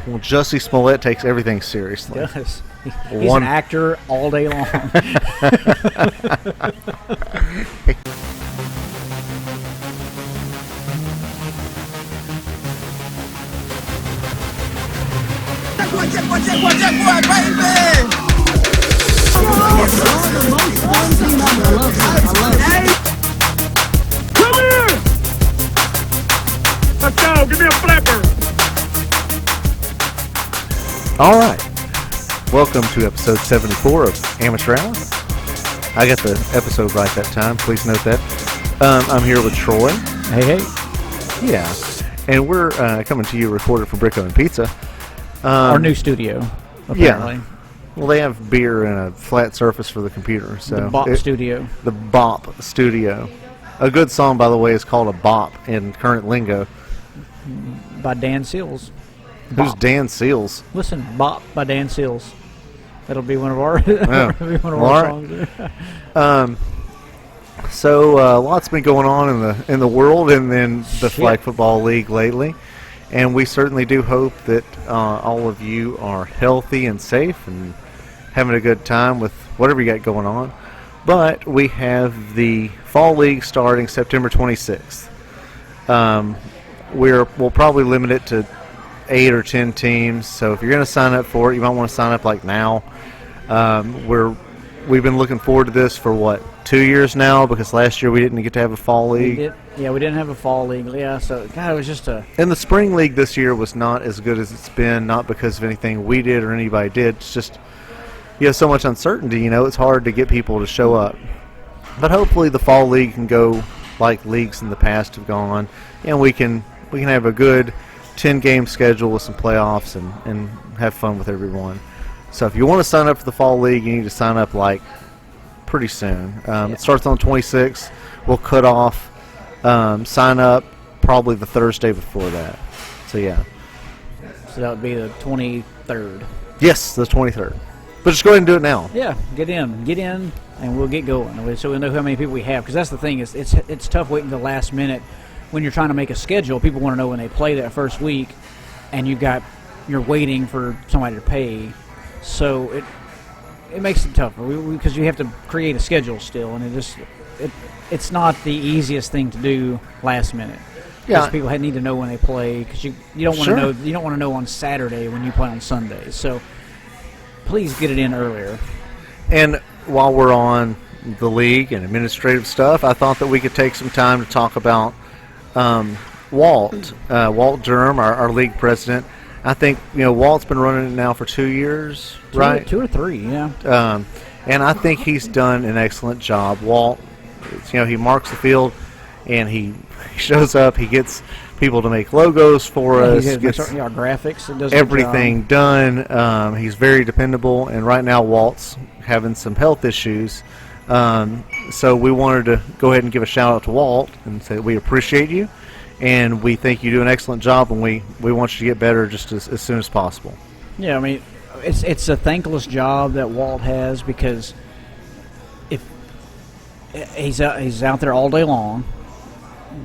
Well, Jussie Smollett takes everything seriously. Yes. He's an actor all day long. Come here! Let's go, give me a flipper! All right. Welcome to episode 74 of Amateur Hour. I got the episode right that time. Please note that. I'm here with Troy. Hey. Yeah. And we're coming to you recorded from Brick Oven Pizza. Our new studio, apparently. Yeah. Well, they have beer and a flat surface for the computer. So The Bop Studio. The Bop Studio. A good song, by the way, is called a bop in current lingo. By Dan Seals. Who's Bop. Dan Seals? Listen, Bop by Dan Seals. That'll be one of our, songs. So lots been going on in the world and then the Flag Football League lately, and we certainly do hope that all of you are healthy and safe and having a good time with whatever you got going on. But we have the Fall League starting September 26th. We'll probably limit it to 8 or 10 teams, so if you're going to sign up for it, you might want to sign up like now. We've been looking forward to this for 2 years now, because last year we didn't get to have a fall league. We didn't have a fall league. Yeah, so God, it was just a. And the spring league this year was not as good as it's been, not because of anything we did or anybody did. It's just you have so much uncertainty. It's hard to get people to show up. But hopefully the fall league can go like leagues in the past have gone, and we can have a good 10-game schedule with some playoffs and have fun with everyone. So if you want to sign up for the Fall League, you need to sign up pretty soon. It starts on the 26th. We'll cut off sign up probably the Thursday before that. So yeah. So that would be the 23rd. Yes, the 23rd. But just go ahead and do it now. Yeah, get in, and we'll get going. So we'll know how many people we have, because that's the thing. It's tough waiting till the last minute. When you're trying to make a schedule, people want to know when they play that first week, and you're waiting for somebody to pay. So it makes it tougher because you have to create a schedule still, and it's not the easiest thing to do last minute. Yeah, because people need to know when they play, because you don't want to know. You don't want to know on Saturday when you play on Sunday. So please get it in earlier. And while we're on the league and administrative stuff, I thought that we could take some time to talk about Walt Durham, our league president. I think Walt's been running it now for 2 years, right? 2 or 3, yeah. And I think he's done an excellent job. Walt, he marks the field, and he shows up. He gets people to make logos for us. Gets our graphics. It does everything done. He's very dependable, and right now Walt's having some health issues. So we wanted to go ahead and give a shout out to Walt and say we appreciate you, and we think you do an excellent job, and we want you to get better just as soon as possible. Yeah, I mean, it's a thankless job that Walt has, because if he's out there all day long,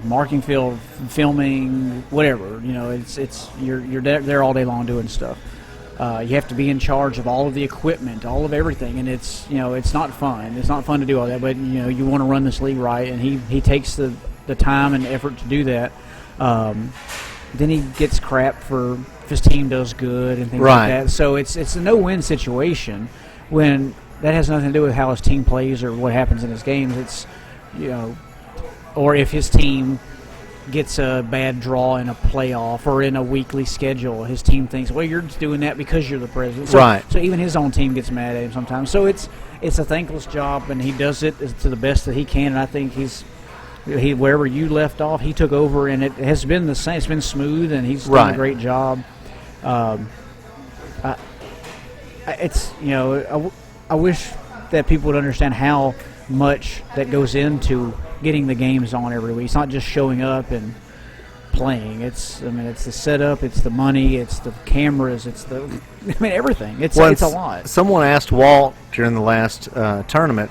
marking field, filming, whatever, you're there all day long doing stuff. You have to be in charge of all of the equipment, all of everything, and it's not fun. It's not fun to do all that, but you want to run this league right, and he takes the time and effort to do that. Then he gets crap if his team does good and things like that. So it's a no-win situation when that has nothing to do with how his team plays or what happens in his games. It's or if his team gets a bad draw in a playoff or in a weekly schedule, his team thinks, well, you're just doing that because you're the president. So even his own team gets mad at him sometimes. So it's a thankless job, and he does it to the best that he can. And I think he wherever you left off, he took over, and it has been the same. It's been smooth, and he's done a great job. I wish that people would understand how much that goes into getting the games on every week. It's not just showing up and playing. It's the setup, it's the money, it's the cameras, everything. It's a lot. Someone asked Walt during the last tournament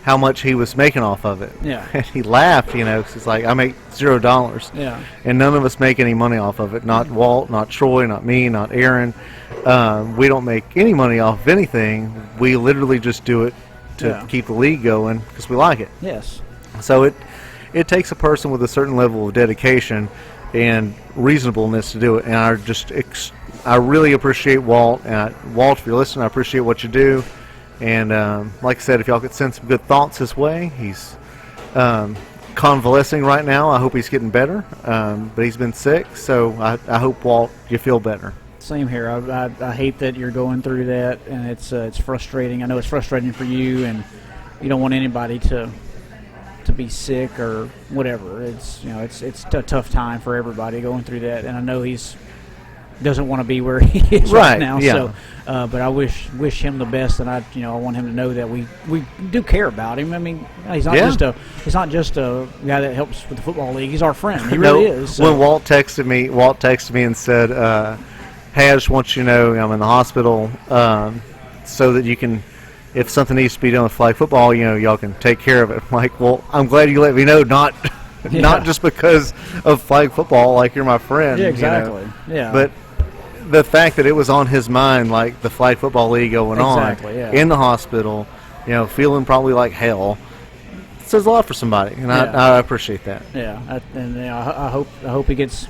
how much he was making off of it. Yeah. And he laughed, 'cause he's like, I make $0. Yeah. And none of us make any money off of it. Not Walt, not Troy, not me, not Aaron. We don't make any money off of anything. We literally just do it to keep the league going because we like it. Yes. So it takes a person with a certain level of dedication and reasonableness to do it. And I really appreciate Walt. And Walt, if you're listening, I appreciate what you do. And like I said, if y'all could send some good thoughts his way, he's convalescing right now. I hope he's getting better, but he's been sick, so I hope, Walt, you feel better. Same here. I hate that you're going through that, and it's frustrating. I know it's frustrating for you, and you don't want anybody to be sick or whatever. It's it's a tough time for everybody going through that, and I know he's doesn't want to be where he is right now. Yeah. So, but I wish I best, and I want him to know that we do care about him. I mean, he's not just a guy that helps with the football league. He's our friend. He really is. So. When Walt texted me and said, "Hey, I just want you to know I'm in the hospital, so that you can, if something needs to be done with flag football, y'all can take care of it." I'm like, well, I'm glad you let me know, not just because of flag football, like you're my friend. Yeah, exactly. Yeah, but the fact that it was on his mind, like the flag football league going on in the hospital, feeling probably like hell, says a lot for somebody, and I appreciate that. Yeah, I hope he gets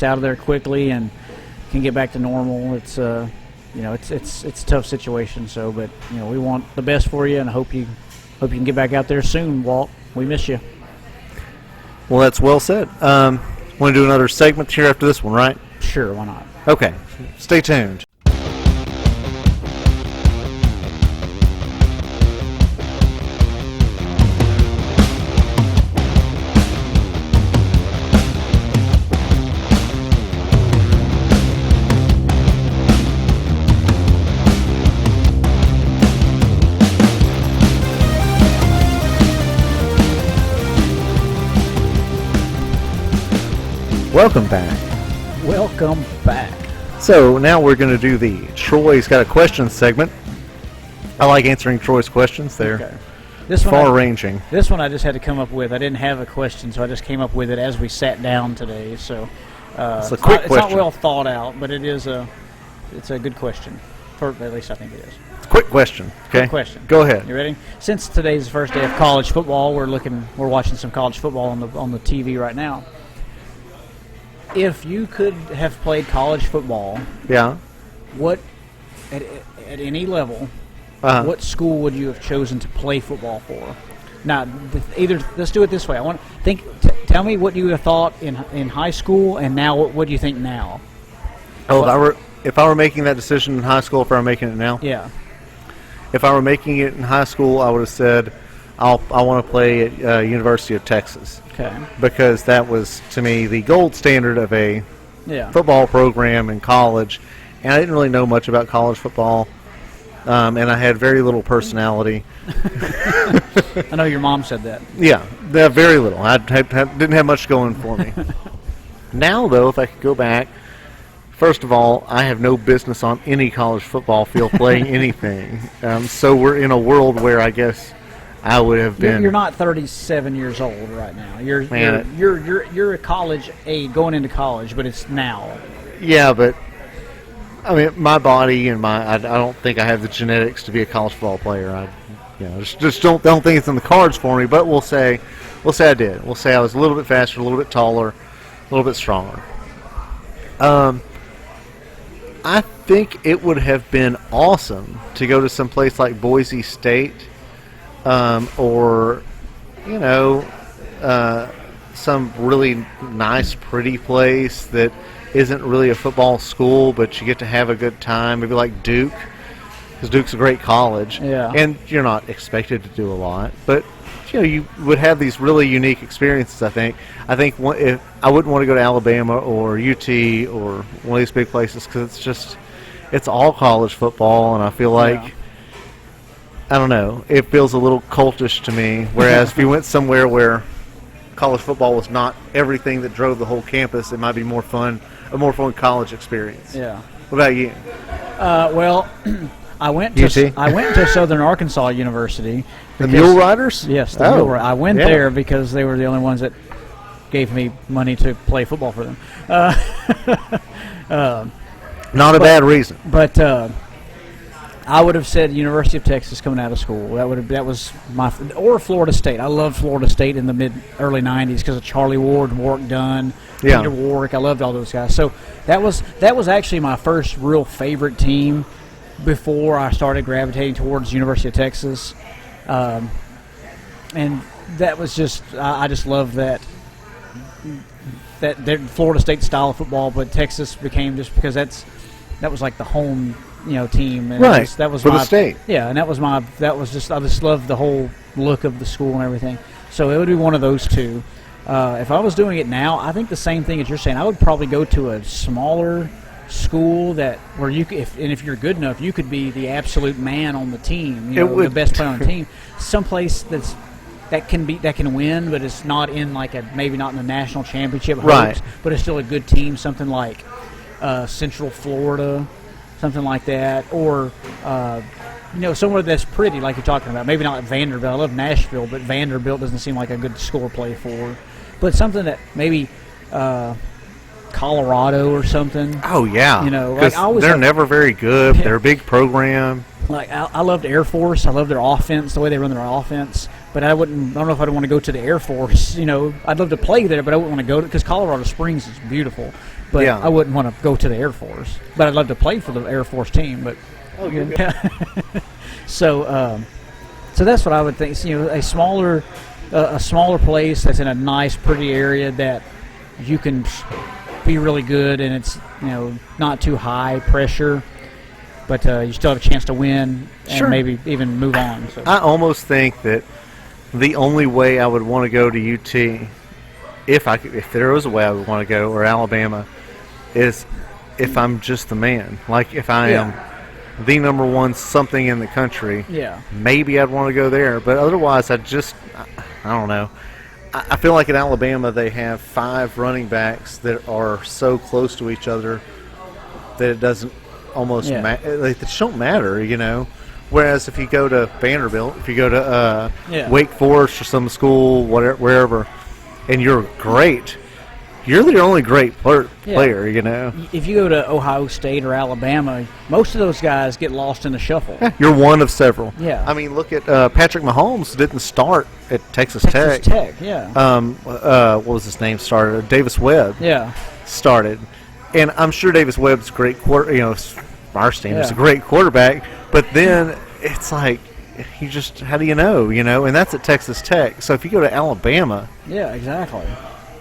out of there quickly and can get back to normal. It's it's a tough situation. So, but we want the best for you, and I hope you can get back out there soon, Walt. We miss you. Well, that's well said. Want to do another segment here after this one, right? Sure, why not? Okay, stay tuned. Welcome back. Welcome back. So now we're going to do the Troy's Got a Question segment. I like answering Troy's questions. They're far-ranging. This one I just had to come up with. I didn't have a question, so I just came up with it as we sat down today. So it's a quick question. It's not well thought out, but it's a good question. At least I think it is. It's a quick question. Okay. Quick question. Go ahead. You ready? Since today's the first day of college football, we're watching some college football on the TV right now. If you could have played college football, what at any level, what school would you have chosen to play football for? Now, let's do it this way. I want to tell me what you would have thought in high school, and now what do you think now? Oh, if I were making that decision in high school, if I were making it now, yeah. If I were making it in high school, I would have said I want to play at University of Texas. Okay. Because that was, to me, the gold standard of a football program in college. And I didn't really know much about college football, and I had very little personality. I know your mom said that. Yeah, very little. I didn't have much going for me. Now, though, if I could go back, first of all, I have no business on any college football field playing anything. So we're in a world where I guess I would have been. You're not 37 years old right now. You're a college age going into college, but it's now. Yeah, but I mean, my body and I don't think I have the genetics to be a college football player. I just don't think it's in the cards for me. But we'll say I did. We'll say I was a little bit faster, a little bit taller, a little bit stronger. I think it would have been awesome to go to some place like Boise State. Or some really nice, pretty place that isn't really a football school, but you get to have a good time. Maybe like Duke, because Duke's a great college. Yeah. And you're not expected to do a lot, but you would have these really unique experiences. I think if I wouldn't want to go to Alabama or UT or one of these big places because it's all college football, and I feel like. I don't know. It feels a little cultish to me. Whereas if you went somewhere where college football was not everything that drove the whole campus, it might be a more fun college experience. Yeah. What about you? Well, I went UT? to Southern Arkansas University. The Mule Riders? Yes, the Mule Riders. I went there because they were the only ones that gave me money to play football for them. Not a bad reason. But I would have said University of Texas coming out of school. That was or Florida State. I loved Florida State in the early '90s because of Charlie Ward, Warwick Dunn, Peter Warwick. I loved all those guys. So that was actually my first real favorite team before I started gravitating towards University of Texas, and that was just I just loved that Florida State style of football. But Texas became just because that was like the home team, and right? That was for the state. Yeah, and I just loved the whole look of the school and everything. So it would be one of those two. If I was doing it now, I think the same thing as you're saying. I would probably go to a smaller school where you could, if you're good enough, you could be the absolute man on the team. The best player on the team. Someplace that can win, but it's not in maybe not in the national championship hopes, right? But it's still a good team. Something like Central Florida. Something like that, or somewhere that's pretty, like you're talking about. Maybe not Vanderbilt. I love Nashville, but Vanderbilt doesn't seem like a good school to play for. But something that maybe Colorado or something. Oh yeah, they're never very good. They're a big program. Like I loved Air Force. I love their offense, the way they run their offense. But I don't know if I'd want to go to the Air Force. I'd love to play there, but I wouldn't want to go because Colorado Springs is beautiful. But I wouldn't want to go to the Air Force. But I'd love to play for the Air Force team. But so that's what I would think. A smaller place that's in a nice, pretty area that you can be really good, and it's not too high pressure, but you still have a chance to win and maybe even move on. So. I almost think that the only way I would want to go to UT, if there was a way I would want to go, or Alabama, is if I'm just the man. Like if I am the number one something in the country, maybe I'd want to go there. But otherwise, I don't know. I feel like at Alabama they have 5 running backs that are so close to each other that it doesn't almost they just don't matter, Whereas if you go to Vanderbilt, if you go to Wake Forest or some school, wherever, and you're great, you're the only great player, If you go to Ohio State or Alabama, most of those guys get lost in the shuffle. Yeah, you're one of several. Yeah. I mean, look at Patrick Mahomes didn't start at Texas Tech. What was his name? Started Davis Webb. Yeah. Started, and I'm sure Davis Webb's a great our team is a great quarterback, but then it's like how do you know? And that's at Texas Tech. So if you go to Alabama, exactly.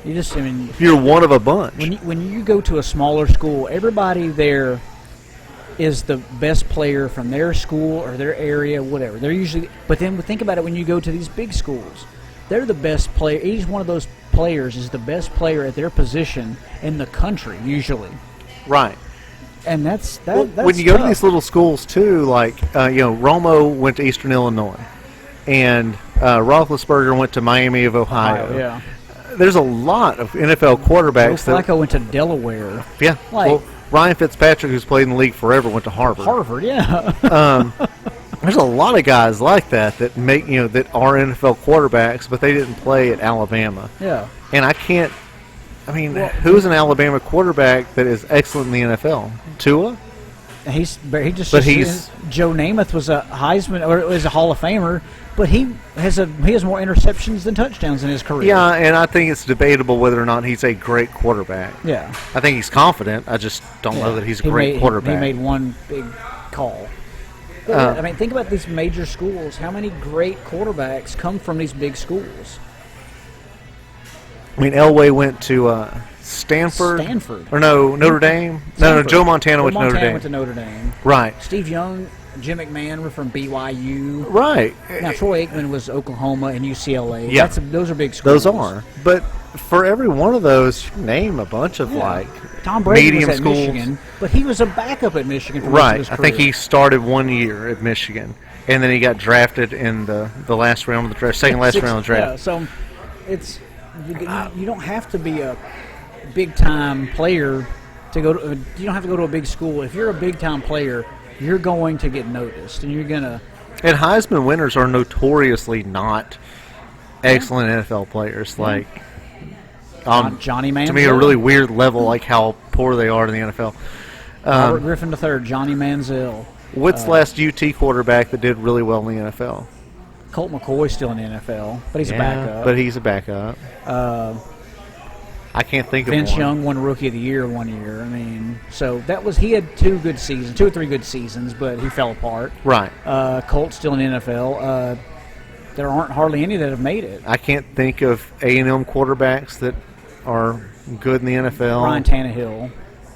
You're one of a bunch. When you go to a smaller school, everybody there is the best player from their school or their area, whatever. They're usually, but then think about it when you go to these big schools. They're the best player. Each one of those players is the best player at their position in the country, usually. Right. And that's when you go to these little schools too, like Romo went to Eastern Illinois, and Roethlisberger went to Miami of Ohio. Yeah. There's a lot of NFL quarterbacks. Joe Flacco went to Delaware. Yeah. Ryan Fitzpatrick, who's played in the league forever, went to Harvard. There's a lot of guys like that make that are NFL quarterbacks, but they didn't play at Alabama. Yeah. And who's an Alabama quarterback that is excellent in the NFL? Tua? Joe Namath was a Heisman or was a Hall of Famer, but he has more interceptions than touchdowns in his career. Yeah, and I think it's debatable whether or not he's a great quarterback. Yeah. I think he's confident. I just don't know that he's a great quarterback. He made one big call. But, think about these major schools. How many great quarterbacks come from these big schools? Elway went to Stanford. Or no, Notre Dame. Stanford. No, Joe Montana went to Notre Dame. Went to Notre Dame. Right. Steve Young, Jim McMahon were from BYU. Right. Now, Troy Aikman was Oklahoma and UCLA. Yeah. Those are big schools. Those are. But for every one of those, name a bunch of Tom Brady medium was at schools. Michigan, but he was a backup at Michigan for most of his career. I think he started 1 year at Michigan, and then he got drafted in the last round of the draft, second last round of the draft. Yeah, so it's you don't have to be a big time player to go to. You don't have to go to a big school. If you're a big time player, you're going to get noticed, and you're gonna. And Heisman winners are notoriously not excellent NFL players. Yeah. Like Johnny Manziel. to me, a really weird level, like how poor they are in the NFL. Robert Griffin III, Johnny Manziel. What's the last UT quarterback that did really well in the NFL? Colt McCoy's still in the NFL, but he's a backup. But he's a backup. I can't think of Vince one. Young won Rookie of the Year one year. I mean, so he had 2 or 3 good seasons, but he fell apart. Right. Colt's still in the NFL. There aren't hardly any that have made it. I can't think of A&M quarterbacks that are good in the NFL. Ryan Tannehill.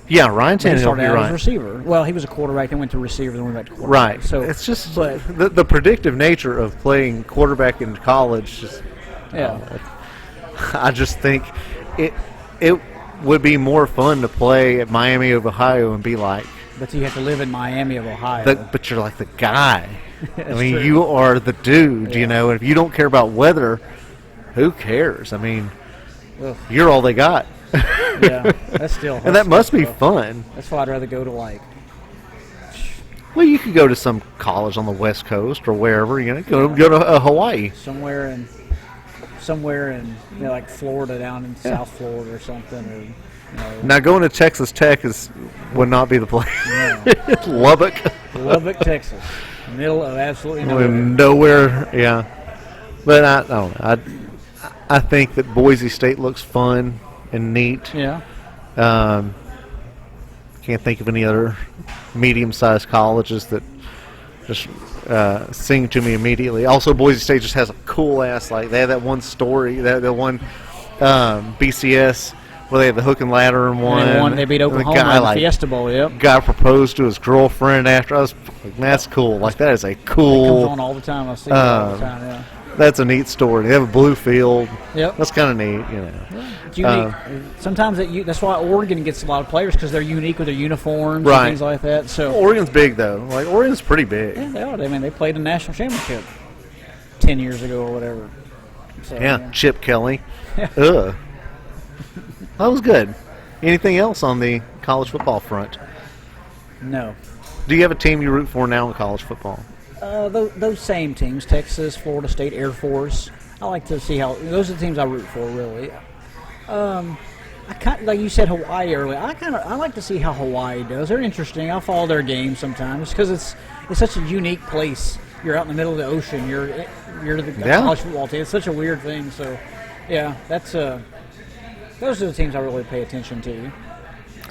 Yeah, Ryan He Tannehill. started You're out as right. a receiver. Well, he was a quarterback, then went to receiver, then went back to quarterback. Right. So it's just but the predictive nature of playing quarterback in college. Just, yeah. I just think it would be more fun to play at Miami of Ohio and be like, But you have to live in Miami of Ohio. but you're like the guy. I mean, true. you are the dude, Yeah. you know. And if you don't care about weather, who cares? I mean, Ugh. you're all they got. Yeah, that's still. And that must be tough. fun. That's why I'd rather go to like. Well, you could go to some college on the West Coast or wherever. You know, go to Hawaii. Somewhere in like Florida, down in South Florida or something, or Now going to Texas Tech would not be the place. No. Lubbock, Lubbock, Texas, middle of absolutely nowhere. Yeah, but I don't know. I think that Boise State looks fun and neat. Yeah. Can't think of any other medium-sized colleges that just sing to me immediately. Also, Boise State just has a cool-ass, like, they have that one story, that one BCS where they had the hook and ladder and one. They beat And Oklahoma in the Fiesta Bowl, yep. Guy proposed to his girlfriend after. I was like, that's cool. Like, that is a It cool. comes on all the time. I see it all the time, yeah. That's a neat story. They have a blue field. Yep. That's kind of neat, you know. It's unique. Sometimes that's why Oregon gets a lot of players, because they're unique with their uniforms Right. and things like that. So Oregon's big, though. Like, Oregon's pretty big. yeah, they are. I mean, they played a national championship 10 years ago or whatever. So, Yeah, Chip Kelly. Ugh. That was good. Anything else on the college football front? No. Do you have a team you root for now in college football? Those same teams, Texas, Florida State, Air Force. I like to see how those are the teams I root for. Really, I kind like you said Hawaii earlier. I like to see how Hawaii does. They're interesting. I'll follow their games sometimes because it's such a unique place. You're out in the middle of the ocean. You're the college football team. It's such a weird thing. So, yeah, that's those are the teams I really pay attention to.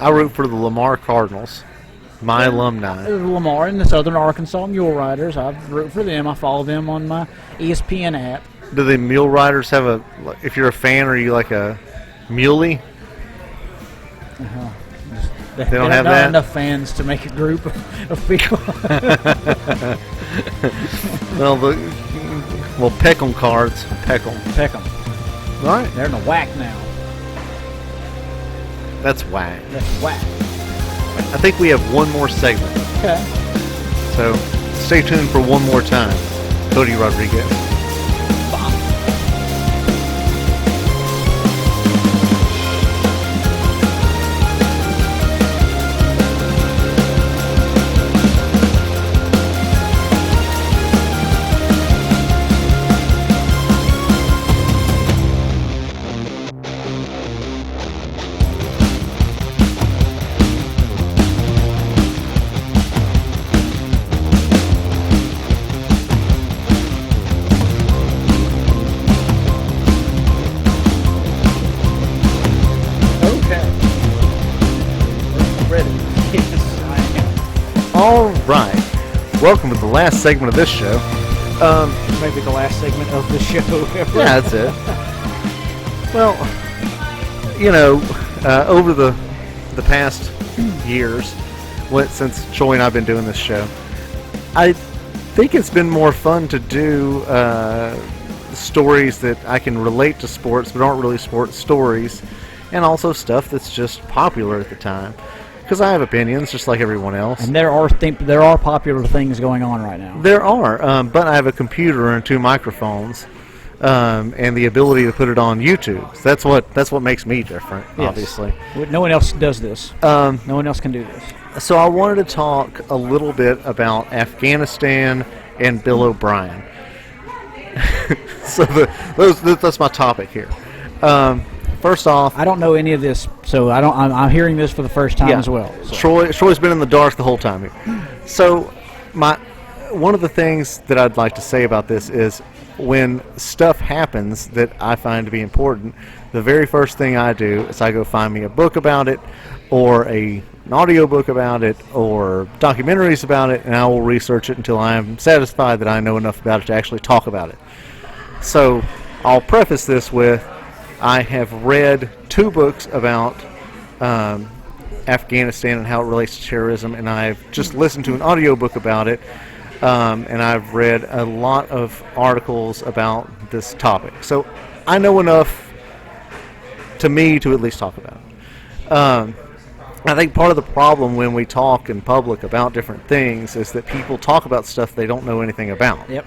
I root for the Lamar Cardinals, my alumni. Lamar and the Southern Arkansas Mule Riders. I root for them. I follow them on my ESPN app. Do the Mule Riders have a? If you're a fan, are you like a muley? They don't have not that? enough fans to make a group of people. Well, peck 'em cards. Peck 'em. Pick them. All right. They're in the whack now. That's whack. That's whack. I think we have one more segment. Okay. So stay tuned for one more time. Cody Rodriguez. All right. Welcome to the last segment of this show. Maybe the last segment of the show ever. Yeah, that's it. Well, you know, over the past years, since Troy and I've been doing this show, I think it's been more fun to do stories that I can relate to sports, but aren't really sports stories, and also stuff that's just popular at the time. Because I have opinions, just like everyone else. And there are popular things going on right now. There are, but I have a computer and 2 microphones, and the ability to put it on YouTube. That's what makes me different, Yes. obviously. No one else does this. No one else can do this. So I wanted to talk a little bit about Afghanistan and Bill O'Brien. So that's my topic here. First off, I don't know any of this, so I'm hearing this for the first time as well. So. Troy's been in the dark the whole time here. So one of the things that I'd like to say about this is when stuff happens that I find to be important, the very first thing I do is I go find me a book about it, or an audio book about it, or documentaries about it, and I will research it until I am satisfied that I know enough about it to actually talk about it. So I'll preface this with, I have read 2 books about Afghanistan and how it relates to terrorism, and I've just listened to an audiobook about it, and I've read a lot of articles about this topic. So I know enough to at least talk about it. I think part of the problem when we talk in public about different things is that people talk about stuff they don't know anything about. Yep.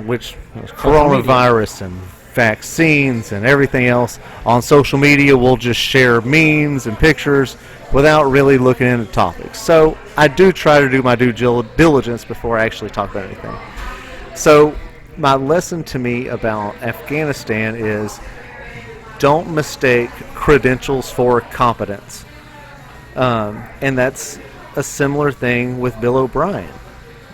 Which is coronavirus and vaccines and everything else. On social media, we'll just share memes and pictures without really looking into topics. So I do try to do my due diligence before I actually talk about anything. So my lesson to me about Afghanistan is, don't mistake credentials for competence. And that's a similar thing with Bill O'Brien.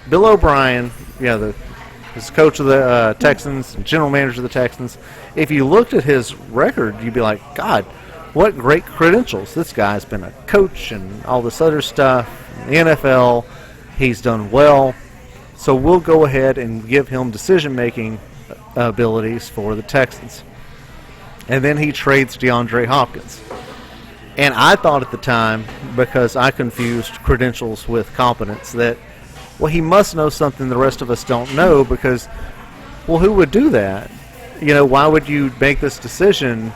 Bill O'Brien, he's coach of the Texans, general manager of the Texans. If you looked at his record, you'd be like, God, what great credentials. This guy's been a coach and all this other stuff. In the NFL, he's done well. So we'll go ahead and give him decision-making abilities for the Texans. And then he trades DeAndre Hopkins. And I thought at the time, because I confused credentials with competence, that, well, he must know something the rest of us don't know, because, well, who would do that? Why would you make this decision?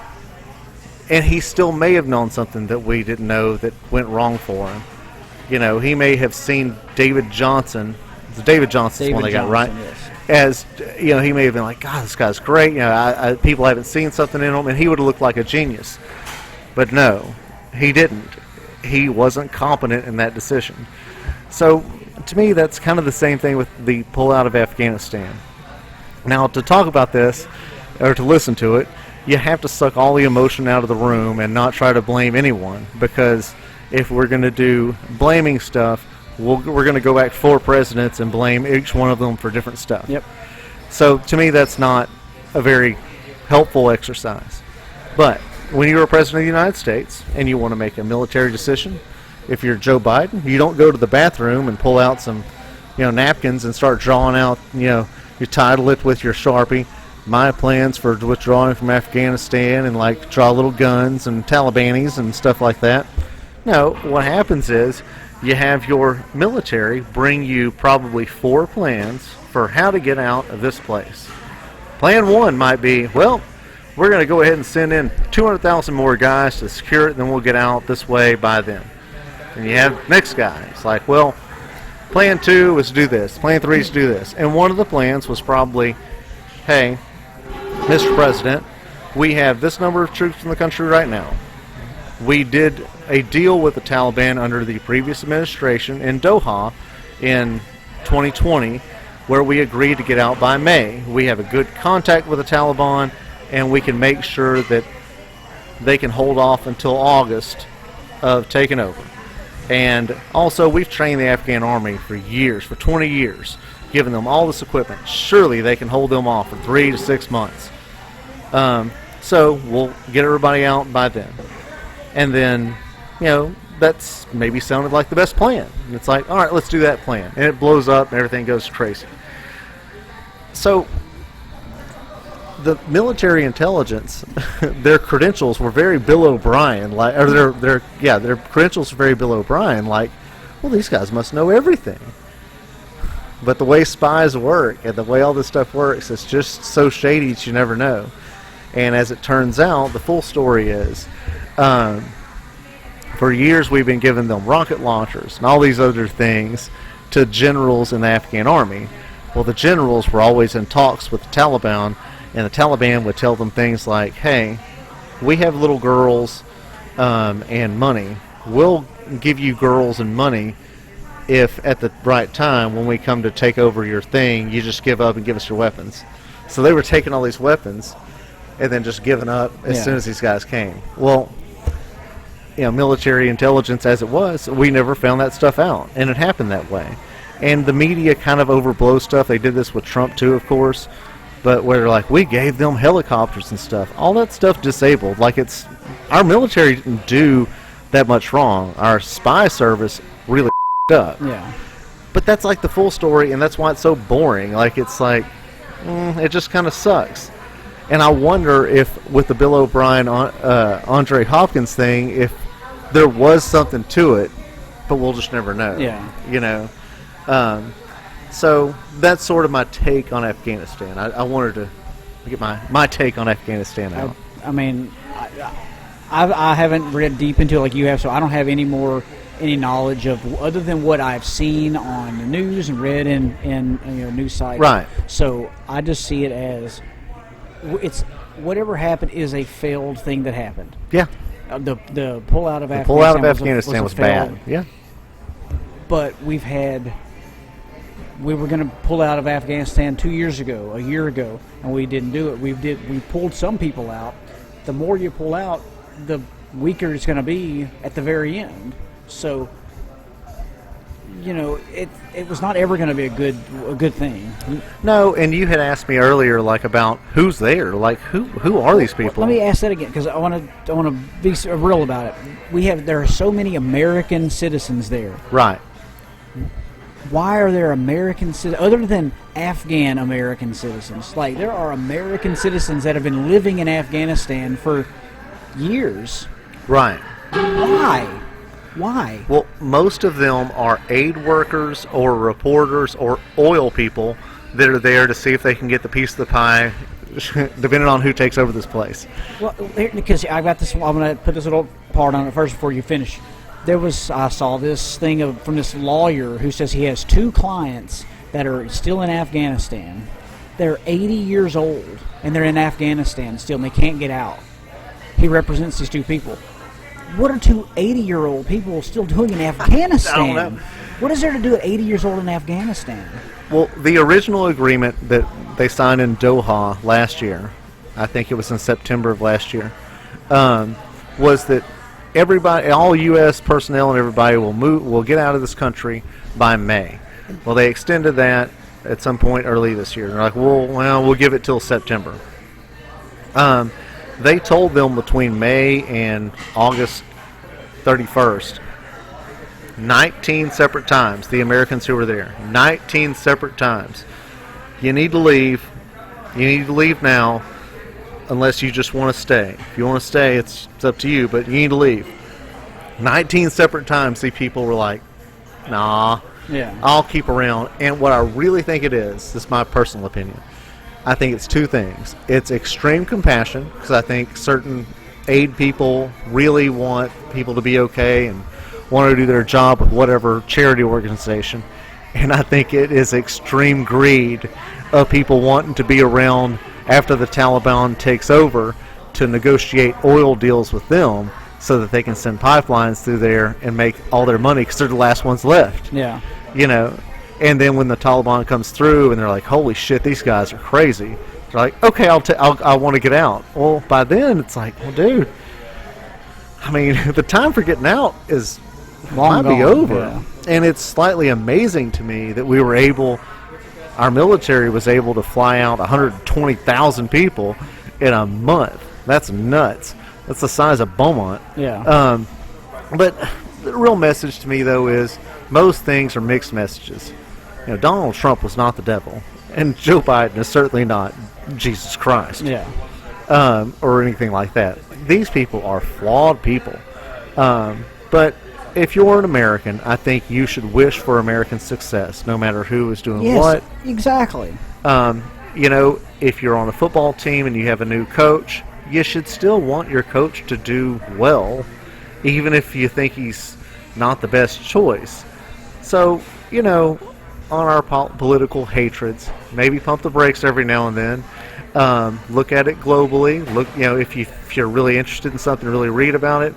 And he still may have known something that we didn't know that went wrong for him. He may have seen David Johnson. David Johnson's the one they got right. Yes. As, he may have been like, God, this guy's great. People haven't seen something in him, and he would have looked like a genius. But no, he didn't. He wasn't competent in that decision. So, to me, that's kind of the same thing with the pullout of Afghanistan. Now, to talk about this, or to listen to it, you have to suck all the emotion out of the room and not try to blame anyone, because if we're going to do blaming stuff, we're going to go back 4 presidents and blame each one of them for different stuff. Yep. So, to me, that's not a very helpful exercise. But when you're a president of the United States and you want to make a military decision, if you're Joe Biden, you don't go to the bathroom and pull out some, napkins and start drawing out, you title it with your Sharpie, my plans for withdrawing from Afghanistan, and draw little guns and Talibanis and stuff like that. No, what happens is you have your military bring you probably 4 plans for how to get out of this place. Plan 1 might be, well, we're going to go ahead and send in 200,000 more guys to secure it, and then we'll get out this way by then. And you have next guy. It's like, well, plan 2 is to do this. Plan 3 is to do this. And one of the plans was probably, hey, Mr. President, we have this number of troops in the country right now. We did a deal with the Taliban under the previous administration in Doha in 2020 where we agreed to get out by May. We have a good contact with the Taliban, and we can make sure that they can hold off until August of taking over. And also, we've trained the Afghan army for years, for 20 years, giving them all this equipment. Surely they can hold them off for 3 to 6 months. So we'll get everybody out by then. And then, that's maybe sounded like the best plan. And it's like, all right, let's do that plan. And it blows up and everything goes crazy. So the military intelligence, their credentials were very Bill O'Brien, their credentials were very Bill O'Brien, well, these guys must know everything. But the way spies work and the way all this stuff works, it's just so shady that you never know. And as it turns out, the full story is, for years we've been giving them rocket launchers and all these other things to generals in the Afghan army. Well, the generals were always in talks with the Taliban, and the Taliban would tell them things like, hey, we have little girls and money. We'll give you girls and money if at the right time, when we come to take over your thing, you just give up and give us your weapons. So they were taking all these weapons and then just giving up as soon as these guys came. Well, military intelligence as it was, we never found that stuff out, and it happened that way. And the media kind of overblows stuff. They did this with Trump too, of course, but where they're like, we gave them helicopters and stuff. All that stuff disabled. Like, it's our military didn't do that much wrong. Our spy service really up. Yeah. But that's like the full story, and that's why it's so boring. Like, it's like, it just kind of sucks. And I wonder if with the Bill O'Brien, Andre Hopkins thing, if there was something to it, but we'll just never know. Yeah. So that's sort of my take on Afghanistan. I wanted to get my take on Afghanistan out. I mean, I haven't read deep into it like you have, so I don't have any knowledge of other than what I've seen on the news and read in news sites. Right. So I just see it as it's whatever happened is a failed thing that happened. Yeah. The pullout of Afghanistan. Pullout of Afghanistan was bad. Yeah. But we were going to pull out of Afghanistan 2 years ago, a year ago, and we didn't do it. We pulled some people out. The more you pull out, the weaker it's going to be at the very end. So, it was not ever going to be a good thing. No, and you had asked me earlier, like, about who's there. Like, who are these people? Let me ask that again, because I want to be real about it. There are so many American citizens there. Right. Why are there American citizens, other than Afghan American citizens? Like, there are American citizens that have been living in Afghanistan for years. Right. Why? Well, most of them are aid workers or reporters or oil people that are there to see if they can get the piece of the pie, depending on who takes over this place. Well, because I got this, I'm going to put this little part on it first before you finish. I saw this thing from this lawyer who says he has 2 clients that are still in Afghanistan. They're 80 years old, and they're in Afghanistan still, and they can't get out. He represents these 2 people. What are 2 80-year-old people still doing in Afghanistan? I don't know. What is there to do at 80 years old in Afghanistan? Well, the original agreement that they signed in Doha last year, I think it was in September of last year, was that everybody, all U.S. personnel and everybody will get out of this country by May. Well, they extended that at some point early this year. They're like, we'll give it till September. They told them between May and August 31st, 19 separate times, the Americans who were there, 19 separate times, you need to leave. You need to leave now unless you just want to stay. If you want to stay, it's up to you, but you need to leave. 19 separate times, the people were like, nah, I'll keep around. And what I really think it is, this is my personal opinion, I think it's 2 things. It's extreme compassion, because I think certain aid people really want people to be okay and want to do their job with whatever charity organization. And I think it is extreme greed of people wanting to be around after the Taliban takes over to negotiate oil deals with them so that they can send pipelines through there and make all their money because they're the last ones left. Yeah. And then when the Taliban comes through and they're like, holy shit, these guys are crazy. They're like, okay, I want to get out. Well, by then it's like, well, dude, I mean, the time for getting out is might be over. Yeah. And it's slightly amazing to me that our military was able to fly out 120,000 people in a month. That's nuts. That's the size of Beaumont. Yeah. But the real message to me, though, is most things are mixed messages. Donald Trump was not the devil, and Joe Biden is certainly not Jesus Christ. Yeah. Or anything like that. These people are flawed people. But if you're an American, I think you should wish for American success, no matter who is doing what. Exactly. If you're on a football team and you have a new coach, you should still want your coach to do well, even if you think he's not the best choice. So, on our political hatreds. Maybe pump the brakes every now and then. Look at it globally. Look, if you're really interested in something, really read about it.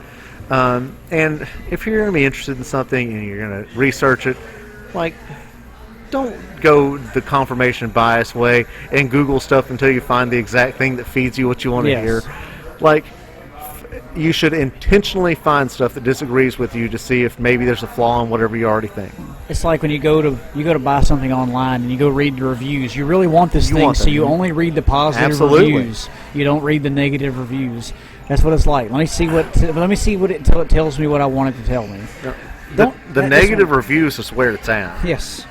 And if you're going to be interested in something and you're going to research it, like, don't go the confirmation bias way and Google stuff until you find the exact thing that feeds you what you want to hear. Like, you should intentionally find stuff that disagrees with you to see if maybe there's a flaw in whatever you already think. It's like when you go to buy something online and you go read the reviews. You really want this thing, so you only read the positive reviews. You don't read the negative reviews. That's what it's like. Let me see what until it tells me what I want it to tell me. The negative reviews is where it's at. Yes.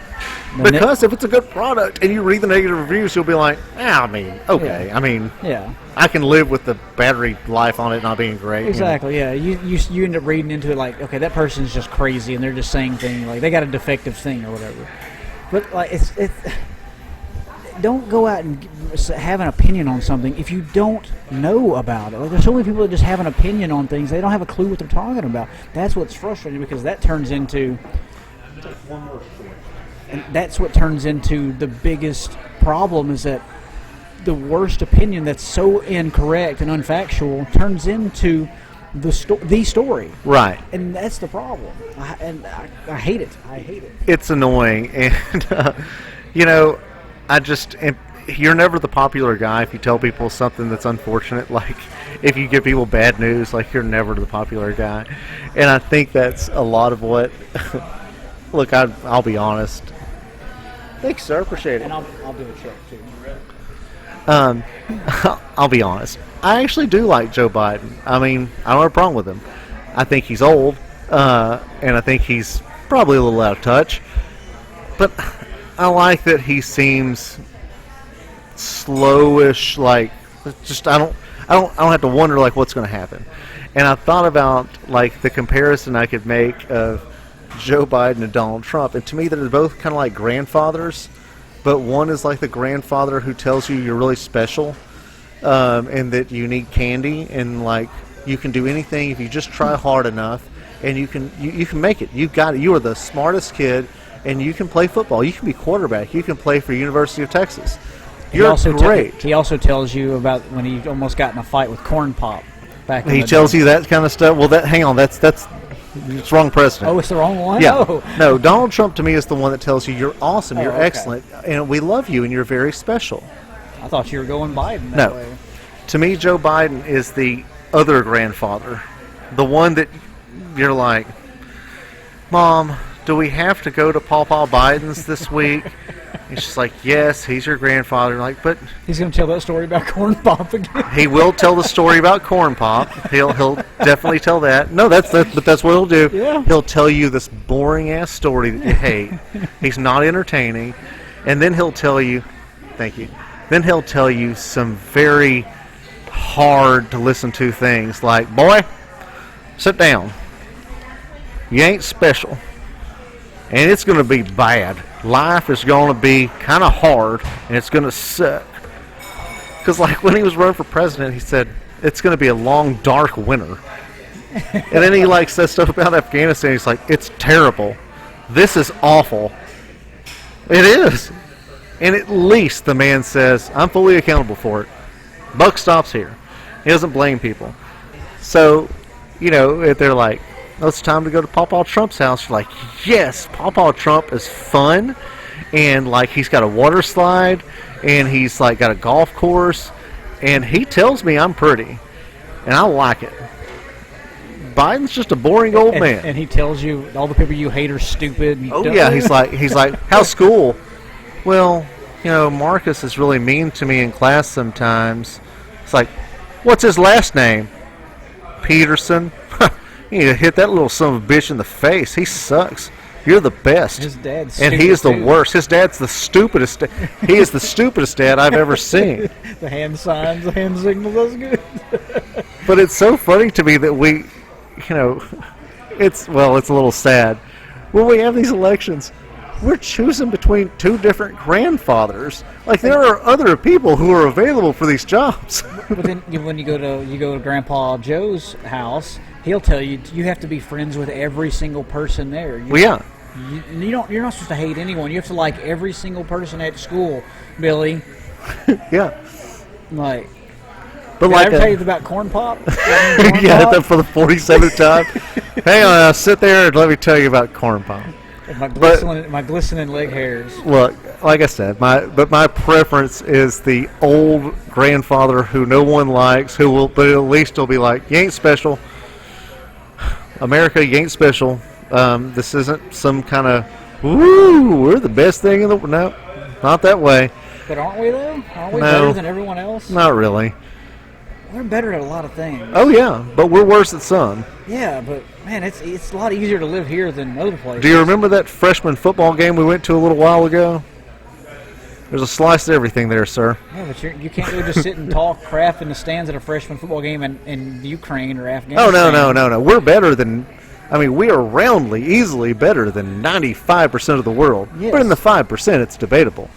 Because if it's a good product and you read the negative reviews, you'll be like, okay. Yeah. I mean, yeah. I can live with the battery life on it not being great. Exactly, yeah. You end up reading into it like, okay, that person's just crazy and they're just saying things like they got a defective thing or whatever. But like it's don't go out and have an opinion on something if you don't know about it. Like, there's so many people that just have an opinion on things. They don't have a clue what they're talking about. That's what's frustrating, because that turns into... And that's what turns into the biggest problem, is that the worst opinion that's so incorrect and unfactual turns into the story. Right. And that's the problem. I hate it. I hate it. It's annoying. And, you're never the popular guy if you tell people something that's unfortunate. Like, if you give people bad news, like, you're never the popular guy. And I think that's a lot of what... Look, I'll be honest. Thanks, sir. Appreciate it. And I'll do a check, too. I'll be honest. I actually do like Joe Biden. I mean, I don't have a problem with him. I think he's old, and I think he's probably a little out of touch. But I like that he seems slowish. Like, just I don't have to wonder like what's going to happen. And I thought about like the comparison I could make of Joe Biden and Donald Trump, and to me they're both kind of like grandfathers, but one is like the grandfather who tells you you're really special, and that you need candy, and like you can do anything if you just try hard enough, and you can make it. You got it. You are the smartest kid, and you can play football. You can be quarterback. You can play for University of Texas. You're great. He also tells you about when he almost got in a fight with Corn Pop. He tells you that kind of stuff. Well, hang on. That's it's wrong president. Oh, it's the wrong one? Yeah. Oh. No, Donald Trump to me is the one that tells you you're awesome, you're excellent, and we love you, and you're very special. I thought you were going Biden that way. To me, Joe Biden is the other grandfather. The one that you're like, Mom, do we have to go to Pawpaw Biden's this week? And she's like, yes, he's your grandfather. I'm like, but he's going to tell that story about Corn Pop again. He will tell the story about Corn Pop. He'll definitely tell that. No, but that's what he'll do. Yeah. He'll tell you this boring ass story that you hate. He's not entertaining, and then he'll tell you, thank you. Then he'll tell you some very hard to listen to things like, boy, sit down. You ain't special. And it's going to be bad. Life is going to be kind of hard, and it's going to suck. Because, like, when he was running for president, he said, it's going to be a long, dark winter. And then he, like, says stuff about Afghanistan. He's like, it's terrible. This is awful. It is. And at least the man says, I'm fully accountable for it. Buck stops here. He doesn't blame people. So, if they're like, oh, it's time to go to Pawpaw Trump's house. You're like, yes, Pawpaw Trump is fun, and like he's got a water slide, and he's like got a golf course, and he tells me I'm pretty, and I like it. Biden's just a boring old man, and he tells you all the people you hate are stupid. Yeah, he's like, how's school? Well, Marcus is really mean to me in class sometimes. It's like, what's his last name? Peterson. You need to hit that little son of a bitch in the face. He sucks. You're the best. His dad's and he is the worst. His dad's the stupidest. He is the stupidest dad I've ever seen. The hand signs, the hand signals, that's good. But it's so funny to me that we, it's a little sad. When we have these elections, we're choosing between two different grandfathers. Like, there are other people who are available for these jobs. But then when you go to Grandpa Joe's house, he'll tell you you have to be friends with every single person there. You're not supposed to hate anyone. You have to like every single person at school, Billy. Yeah. Like, But did like I ever tell you about corn pop? yeah, for the 47th time. Hang on, sit there and let me tell you about corn pop. My glistening leg hairs. Look, like I said, my preference is the old grandfather who no one likes, but at least he'll be like, you ain't special. America, you ain't special. This isn't some kind of, woo, we're the best thing in the world. No, not that way. But aren't we, though? Aren't we No. better than everyone else? Not really. We're better at a lot of things. Oh, yeah, but we're worse at some. Yeah, but, man, it's a lot easier to live here than other places. Do you remember that freshman football game we went to a little while ago? There's a slice of everything there, sir. Yeah, but you can't go just sit and talk crap in the stands at a freshman football game in Ukraine or Afghanistan. Oh, no. We're better than, we are roundly, easily better than 95% of the world. Yes. But in the 5%, it's debatable.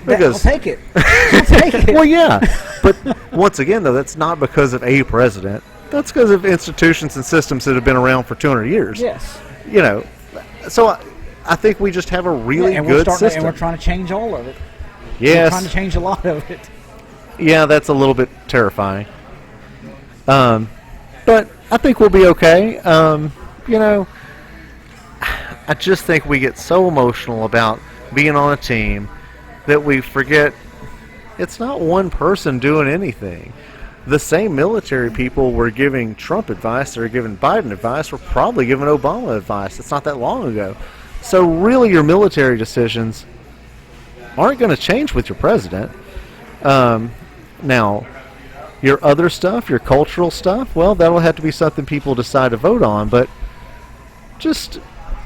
I'll take it. I'll take it. Well, yeah. But once again, though, that's not because of a president. That's because of institutions and systems that have been around for 200 years. Yes. So I think we just have a really good system. And we're trying to change all of it. Yes. We're trying to change a lot of it. Yeah, that's a little bit terrifying. But I think we'll be okay. I just think we get so emotional about being on a team that we forget it's not one person doing anything. The same military people were giving Trump advice, or giving Biden advice, were probably giving Obama advice. It's not that long ago. So really your military decisions aren't going to change with your president. Now, your other stuff, your cultural stuff, well, that'll have to be something people decide to vote on. But just,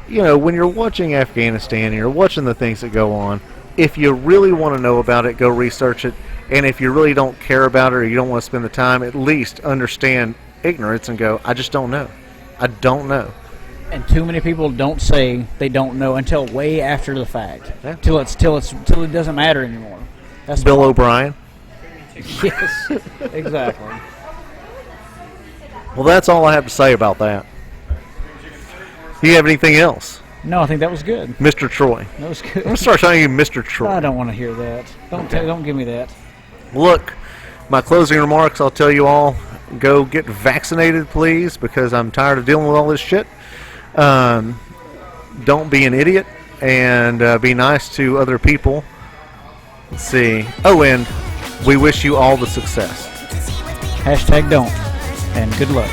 when you're watching Afghanistan and you're watching the things that go on, if you really want to know about it, go research it. And if you really don't care about it or you don't want to spend the time, at least understand ignorance and go, I just don't know. I don't know. And too many people don't say they don't know until way after the fact. Yeah. Till it doesn't matter anymore. That's Bill O'Brien. Yes, exactly. Well, that's all I have to say about that. Do you have anything else? No, I think that was good. Mr. Troy. That was good. I'm going to start calling you Mr. Troy. I don't want to hear that. Don't give me that. Look, my closing remarks, I'll tell you all, go get vaccinated, please, because I'm tired of dealing with all this shit. Don't be an idiot, and be nice to other people. Let's see. Oh, and we wish you all the success. #don't, and good luck.